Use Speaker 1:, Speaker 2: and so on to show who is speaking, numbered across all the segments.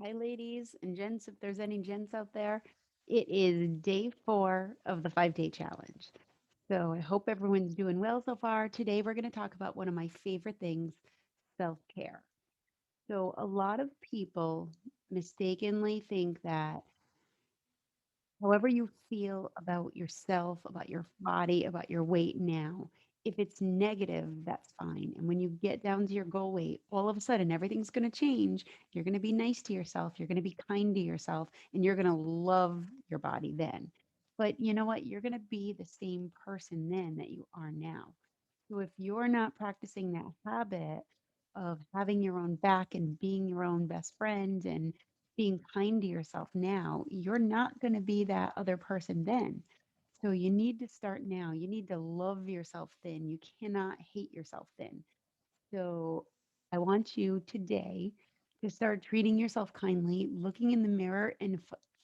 Speaker 1: Hi, ladies and gents, if there's any gents out there. It is day 4 of the 5-day challenge. So I hope everyone's doing well so far. Today, we're going to talk about one of my favorite things, self care. So, a lot of people mistakenly think that however you feel about yourself, about your body, about your weight now, if it's negative, that's fine. And when you get down to your goal weight, all of a sudden everything's going to change. You're going to be nice to yourself. You're going to be kind to yourself, and you're going to love your body then. But you know what? You're going to be the same person then that you are now. So if you're not practicing that habit of having your own back and being your own best friend and being kind to yourself now, you're not going to be that other person then. So you need to start now. You need to love yourself thin. You cannot hate yourself thin. So I want you today to start treating yourself kindly, looking in the mirror and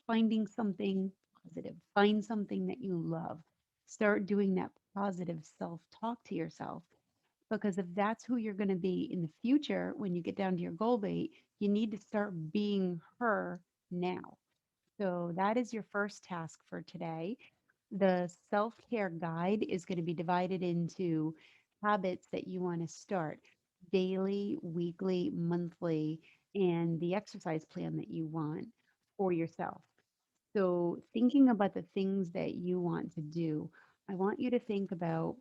Speaker 1: finding something positive. Find something that you love. Start doing that positive self talk to yourself. Because if that's who you're going to be in the future, when you get down to your goal weight, you need to start being her now. So that is your first task for today. The self care guide is going to be divided into habits that you want to start daily, weekly, monthly, and the exercise plan that you want for yourself. So, thinking about the things that you want to do, I want you to think about,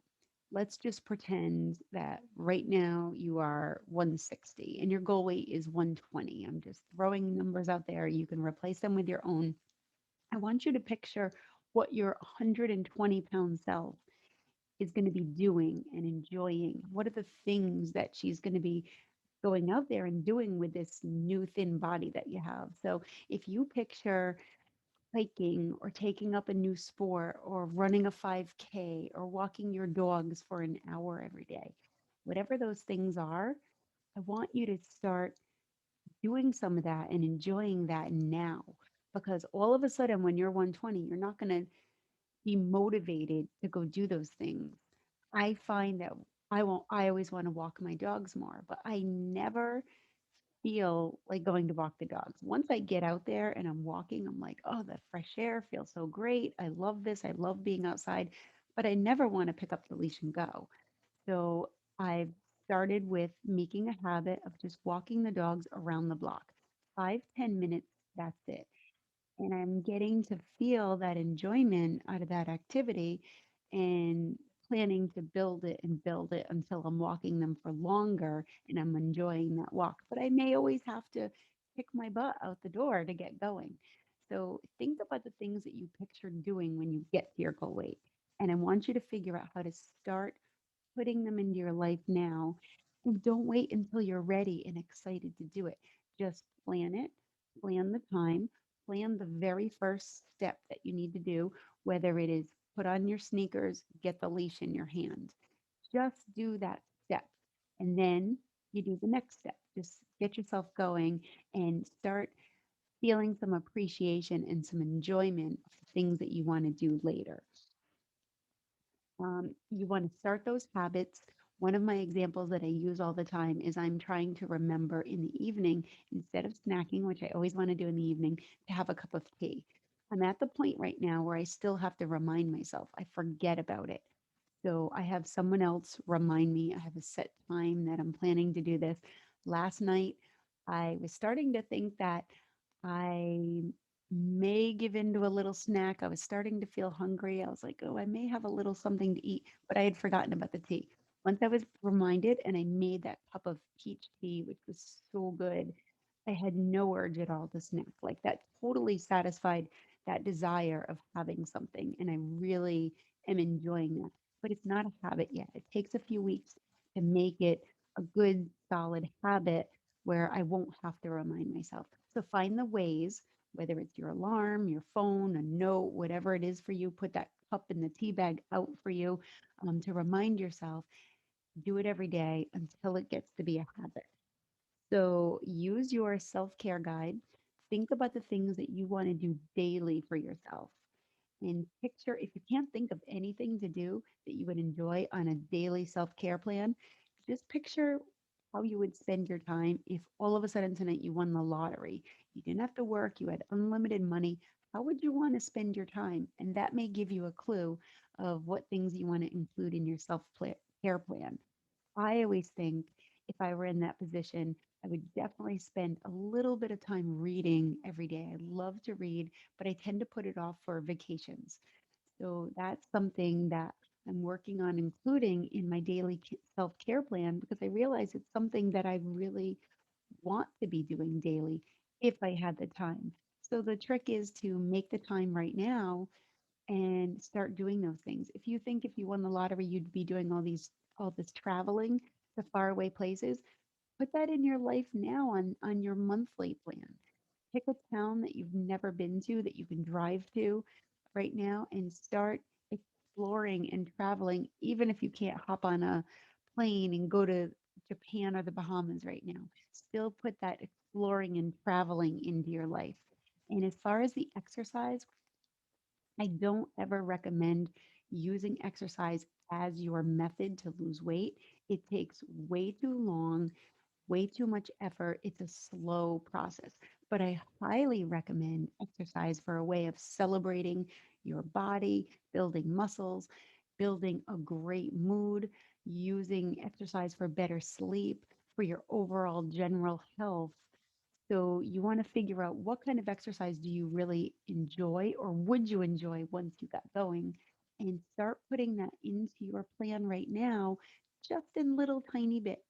Speaker 1: let's just pretend that right now you are 160 and your goal weight is 120. I'm just throwing numbers out there. You can replace them with your own. I want you to picture what your 120-pound self is going to be doing and enjoying. What are the things that she's going to be going out there and doing with this new thin body that you have? So if you picture hiking or taking up a new sport or running a 5K or walking your dogs for an hour every day, whatever those things are, I want you to start doing some of that and enjoying that now. Because all of a sudden, when you're 120, you're not going to be motivated to go do those things. I find that I always want to walk my dogs more, but I never feel like going to walk the dogs. Once I get out there and I'm walking, I'm like, oh, the fresh air feels so great. I love this. I love being outside, but I never want to pick up the leash and go. So I've started with making a habit of just walking the dogs around the block. 5, 10 minutes, that's it. And I'm getting to feel that enjoyment out of that activity and planning to build it until I'm walking them for longer and I'm enjoying that walk. But I may always have to kick my butt out the door to get going. So think about the things that you picture doing when you get to your goal weight. And I want you to figure out how to start putting them into your life now. And don't wait until you're ready and excited to do it. Just plan it, plan the time, plan the very first step that you need to do, whether it is put on your sneakers, get the leash in your hand. Just do that step. And then you do the next step. Just get yourself going and start feeling some appreciation and some enjoyment of the things that you want to do later. You want to start those habits. One of my examples that I use all the time is I'm trying to remember in the evening, instead of snacking, which I always want to do in the evening, to have a cup of tea. I'm at the point right now where I still have to remind myself. I forget about it. So I have someone else remind me. I have a set time that I'm planning to do this. Last night, I was starting to think that I may give into a little snack. I was starting to feel hungry. I was like, oh, I may have a little something to eat, but I had forgotten about the tea. Once I was reminded and I made that cup of peach tea, which was so good, I had no urge at all to snack. Like that totally satisfied that desire of having something. And I really am enjoying that. But it's not a habit yet. It takes a few weeks to make it a good, solid habit where I won't have to remind myself. So find the ways, whether it's your alarm, your phone, a note, whatever it is for you, put that cup in the tea bag out for you to remind yourself. Do it every day until it gets to be a habit. So use your self care guide. Think about the things that you want to do daily for yourself. And picture, if you can't think of anything to do that you would enjoy on a daily self care plan, just picture how you would spend your time if all of a sudden tonight you won the lottery. You didn't have to work, you had unlimited money. How would you want to spend your time? And that may give you a clue of what things you want to include in your care plan. I always think if I were in that position, I would definitely spend a little bit of time reading every day. I love to read, but I tend to put it off for vacations. So that's something that I'm working on including in my daily self care plan because I realize it's something that I really want to be doing daily if I had the time. So the trick is to make the time right now and start doing those things. If you think if you won the lottery, you'd be doing all this traveling to faraway places, put that in your life now on your monthly plan. Pick a town that you've never been to that you can drive to right now and start exploring and traveling, even if you can't hop on a plane and go to Japan or the Bahamas right now. Still put that exploring and traveling into your life. And as far as the exercise, I don't ever recommend using exercise as your method to lose weight. It takes way too long, way too much effort. It's a slow process. But I highly recommend exercise for a way of celebrating your body, building muscles, building a great mood, using exercise for better sleep, for your overall general health. So you want to figure out what kind of exercise do you really enjoy or would you enjoy once you got going and start putting that into your plan right now, just in little tiny bits,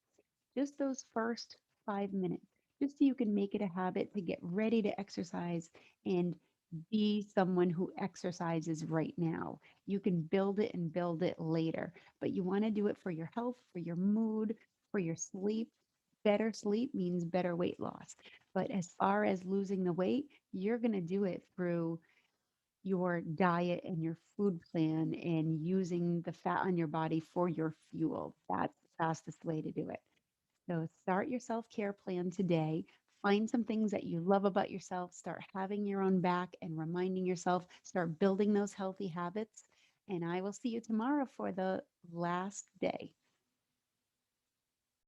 Speaker 1: just those first 5 minutes, just so you can make it a habit to get ready to exercise and be someone who exercises right now. You can build it and build it later, but you want to do it for your health, for your mood, for your sleep. Better sleep means better weight loss. But as far as losing the weight, you're going to do it through your diet and your food plan and using the fat on your body for your fuel. That's the fastest way to do it. So start your self care plan today. Find some things that you love about yourself. Start having your own back and reminding yourself. Start building those healthy habits. And I will see you tomorrow for the last day.